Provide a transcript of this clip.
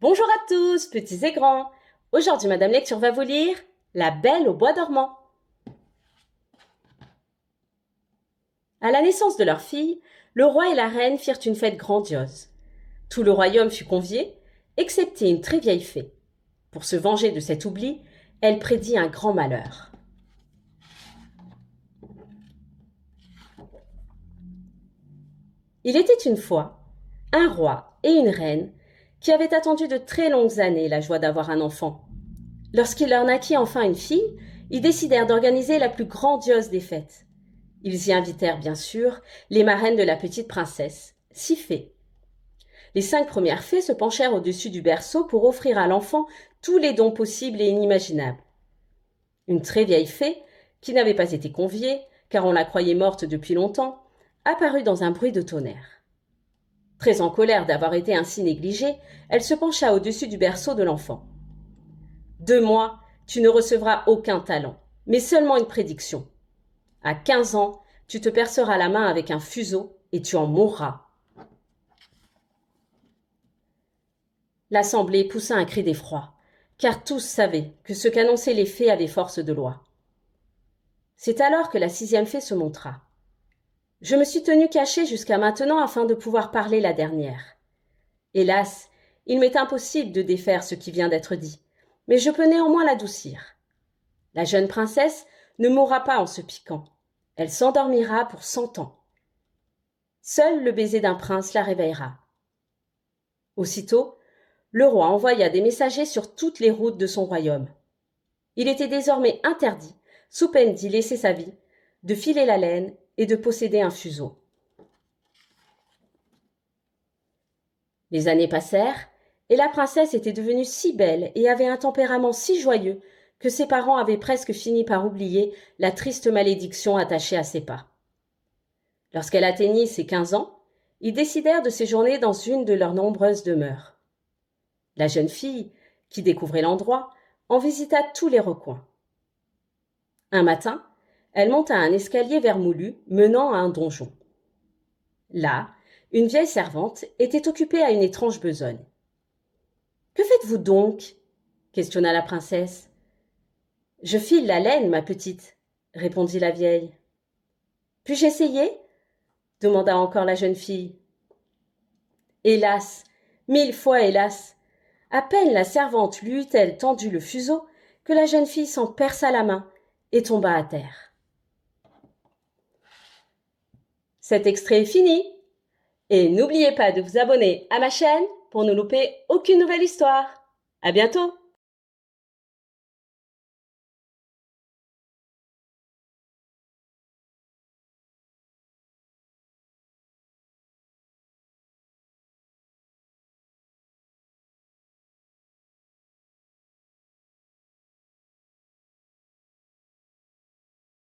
Bonjour à tous, petits et grands. Aujourd'hui, Madame Lecture va vous lire La Belle au bois dormant. À la naissance de leur fille, le roi et la reine firent une fête grandiose. Tout le royaume fut convié, excepté une très vieille fée. Pour se venger de cet oubli, elle prédit un grand malheur. Il était une fois un roi et une reine qui avaient attendu de très longues années la joie d'avoir un enfant. Lorsqu'il leur naquit enfin une fille, ils décidèrent d'organiser la plus grandiose des fêtes. Ils y invitèrent bien sûr les marraines de la petite princesse, 6 fées. Les 5 premières fées se penchèrent au-dessus du berceau pour offrir à l'enfant tous les dons possibles et inimaginables. Une très vieille fée, qui n'avait pas été conviée, car on la croyait morte depuis longtemps, apparut dans un bruit de tonnerre. Très en colère d'avoir été ainsi négligée, elle se pencha au-dessus du berceau de l'enfant. « De moi, tu ne recevras aucun talent, mais seulement une prédiction. À 15 ans, tu te perceras la main avec un fuseau et tu en mourras. » L'assemblée poussa un cri d'effroi, car tous savaient que ce qu'annonçaient les fées avait force de loi. C'est alors que la 6e fée se montra. « Je me suis tenue cachée jusqu'à maintenant afin de pouvoir parler la dernière. Hélas, il m'est impossible de défaire ce qui vient d'être dit, mais je peux néanmoins l'adoucir. La jeune princesse ne mourra pas en se piquant. Elle s'endormira pour 100 ans. Seul le baiser d'un prince la réveillera. » Aussitôt, le roi envoya des messagers sur toutes les routes de son royaume. Il était désormais interdit, sous peine d'y laisser sa vie, de filer la laine et de posséder un fuseau. Les années passèrent, et la princesse était devenue si belle et avait un tempérament si joyeux que ses parents avaient presque fini par oublier la triste malédiction attachée à ses pas. Lorsqu'elle atteignit ses 15 ans, ils décidèrent de séjourner dans une de leurs nombreuses demeures. La jeune fille, qui découvrait l'endroit, en visita tous les recoins. Un matin, elle monta un escalier vermoulu menant à un donjon. Là, une vieille servante était occupée à une étrange besogne. « Que faites-vous donc ?» questionna la princesse. « Je file la laine, ma petite, » répondit la vieille. « Puis-je essayer ?» demanda encore la jeune fille. Hélas, 1000 fois hélas, à peine la servante lui eut-elle tendu le fuseau que la jeune fille s'en perça la main et tomba à terre. Cet extrait est fini. Et n'oubliez pas de vous abonner à ma chaîne pour ne louper aucune nouvelle histoire. À bientôt!